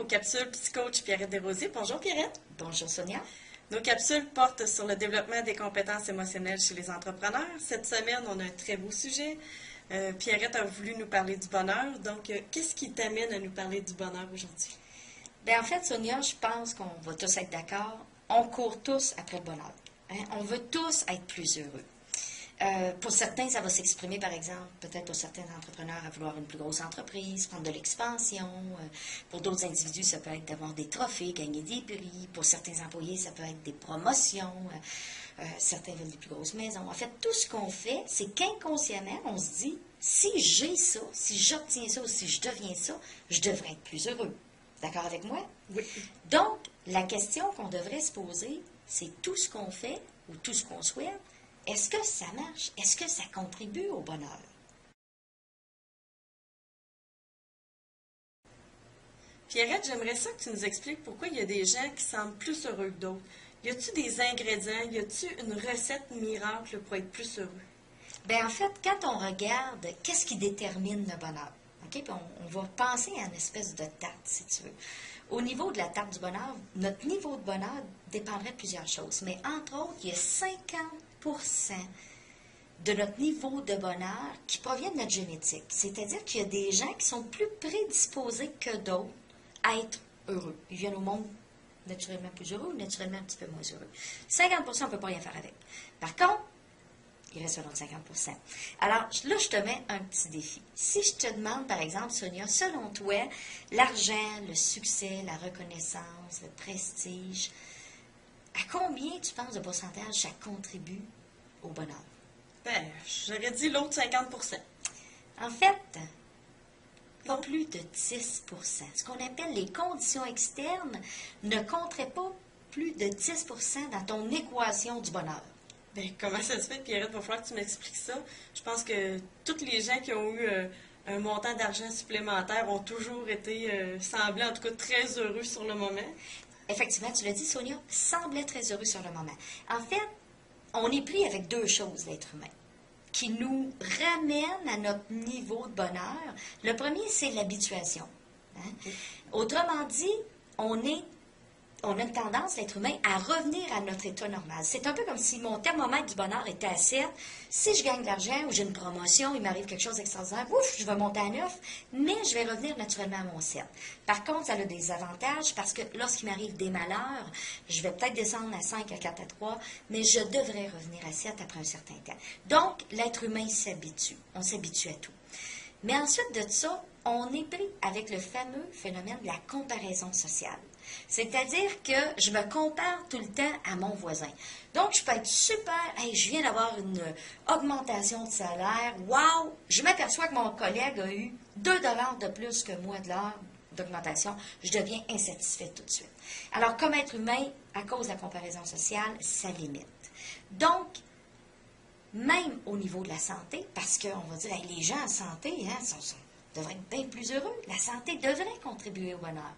aux capsules Psycoach Pierrette Desrosiers. Bonjour Pierrette. Bonjour Sonia. Nos capsules portent sur le développement des compétences émotionnelles chez les entrepreneurs. Cette semaine, on a un très beau sujet. Pierrette a voulu nous parler du bonheur. Donc, qu'est-ce qui t'amène à nous parler du bonheur aujourd'hui? Bien, en fait, Sonia, je pense qu'on va tous être d'accord. On court tous après le bonheur. Hein? On veut tous être plus heureux. Pour certains, ça va s'exprimer, par exemple, peut-être pour certains entrepreneurs, à vouloir une plus grosse entreprise, prendre de l'expansion. Pour d'autres individus, ça peut être d'avoir des trophées, gagner des prix. Pour certains employés, ça peut être des promotions. Certains veulent des plus grosses maisons. En fait, tout ce qu'on fait, c'est qu'inconsciemment, on se dit, si j'ai ça, si j'obtiens ça, ou si je deviens ça, je devrais être plus heureux. D'accord avec moi? Oui. Donc, la question qu'on devrait se poser, c'est tout ce qu'on fait ou tout ce qu'on souhaite, est-ce que ça marche? Est-ce que ça contribue au bonheur? Pierrette, j'aimerais ça que tu nous expliques pourquoi il y a des gens qui semblent plus heureux que d'autres. Y a-t-il des ingrédients? Y a-t-il une recette miracle pour être plus heureux? Bien, en fait, quand on regarde, qu'est-ce qui détermine le bonheur? OK? Puis on va penser à une espèce de tarte, si tu veux. Au niveau de la tarte du bonheur, notre niveau de bonheur dépendrait de plusieurs choses. Mais entre autres, il y a 50% de notre niveau de bonheur qui provient de notre génétique. C'est-à-dire qu'il y a des gens qui sont plus prédisposés que d'autres à être heureux. Ils viennent au monde naturellement plus heureux ou naturellement un petit peu moins heureux. 50%, on ne peut pas rien faire avec. Par contre, il reste un autre 50%. Alors, là, je te mets un petit défi. Si je te demande, par exemple, Sonia, selon toi, l'argent, le succès, la reconnaissance, le prestige, à combien tu penses de pourcentage ça contribue au bonheur? Ben, j'aurais dit l'autre 50%. En fait, pas Non. plus de 10%. Ce qu'on appelle les conditions externes ne compteraient pas plus de 10% dans ton équation du bonheur. Ben, comment ça se fait, Pierrette? Il va falloir que tu m'expliques ça. Je pense que tous les gens qui ont eu un montant d'argent supplémentaire ont toujours été, semblés en tout cas, très heureux sur le moment. Effectivement, tu l'as dit, Sonia, semblait très heureux sur le moment. En fait, on est pris avec deux choses, l'être humain, qui nous ramènent à notre niveau de bonheur. Le premier, c'est l'habituation. Hein? Autrement dit, on a une tendance, l'être humain, à revenir à notre état normal. C'est un peu comme si mon thermomètre du bonheur était à 7. Si je gagne de l'argent ou j'ai une promotion, il m'arrive quelque chose d'extraordinaire, ouf, je vais monter à 9, mais je vais revenir naturellement à mon 7. Par contre, ça a des avantages parce que lorsqu'il m'arrive des malheurs, je vais peut-être descendre à 5, à 4, à 3, mais je devrais revenir à 7 après un certain temps. Donc, l'être humain s'habitue. On s'habitue à tout. Mais ensuite de ça, on est pris avec le fameux phénomène de la comparaison sociale. C'est-à-dire que je me compare tout le temps à mon voisin. Donc, je peux être super, hey, je viens d'avoir une augmentation de salaire, wow, je m'aperçois que mon collègue a eu 2 $ de plus que moi de l'heure d'augmentation, je deviens insatisfait tout de suite. Alors, comme être humain, à cause de la comparaison sociale, ça limite. Donc, même au niveau de la santé, parce qu'on va dire, hey, les gens en santé devraient être bien plus heureux. La santé devrait contribuer au bonheur.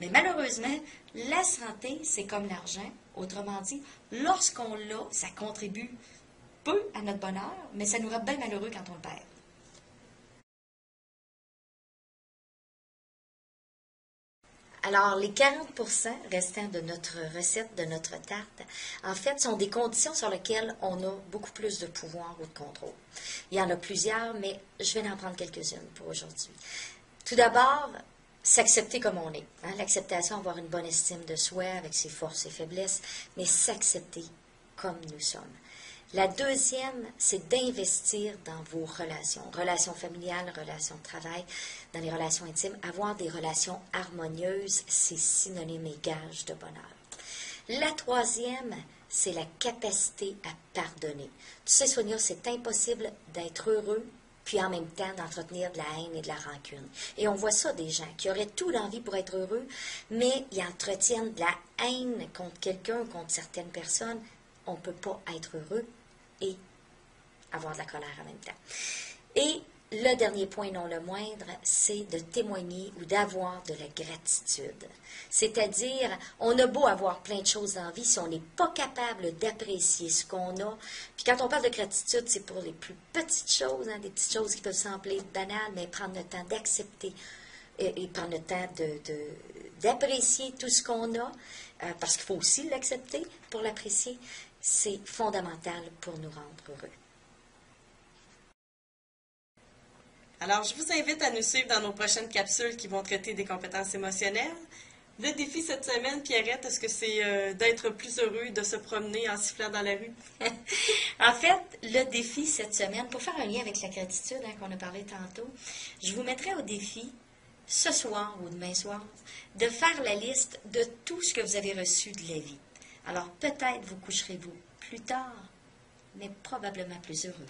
Mais malheureusement, la santé, c'est comme l'argent. Autrement dit, lorsqu'on l'a, ça contribue peu à notre bonheur, mais ça nous rend bien malheureux quand on le perd. Alors, les 40% restants de notre recette, de notre tarte, en fait, sont des conditions sur lesquelles on a beaucoup plus de pouvoir ou de contrôle. Il y en a plusieurs, mais je vais en prendre quelques-unes pour aujourd'hui. Tout d'abord, s'accepter comme on est. Hein? L'acceptation, avoir une bonne estime de soi avec ses forces et faiblesses, mais s'accepter comme nous sommes. La deuxième, c'est d'investir dans vos relations. Relations familiales, relations de travail, dans les relations intimes. Avoir des relations harmonieuses, c'est synonyme et gage de bonheur. La troisième, c'est la capacité à pardonner. Tu sais, Sonia, c'est impossible d'être heureux puis en même temps d'entretenir de la haine et de la rancune. Et on voit ça des gens qui auraient tout l'envie pour être heureux, mais ils entretiennent de la haine contre quelqu'un, contre certaines personnes. On ne peut pas être heureux et avoir de la colère en même temps. Et le dernier point, non le moindre, c'est de témoigner ou d'avoir de la gratitude. C'est-à-dire, on a beau avoir plein de choses dans la vie, si on n'est pas capable d'apprécier ce qu'on a. Puis quand on parle de gratitude, c'est pour les plus petites choses, hein, des petites choses qui peuvent sembler banales, mais prendre le temps d'accepter et prendre le temps d'apprécier tout ce qu'on a, parce qu'il faut aussi l'accepter pour l'apprécier, c'est fondamental pour nous rendre heureux. Alors, je vous invite à nous suivre dans nos prochaines capsules qui vont traiter des compétences émotionnelles. Le défi cette semaine, Pierrette, est-ce que c'est d'être plus heureux, de se promener en sifflant dans la rue? En fait, le défi cette semaine, pour faire un lien avec la gratitude qu'on a parlé tantôt, je vous mettrai au défi, ce soir ou demain soir, de faire la liste de tout ce que vous avez reçu de la vie. Alors, peut-être vous coucherez-vous plus tard, mais probablement plus heureux.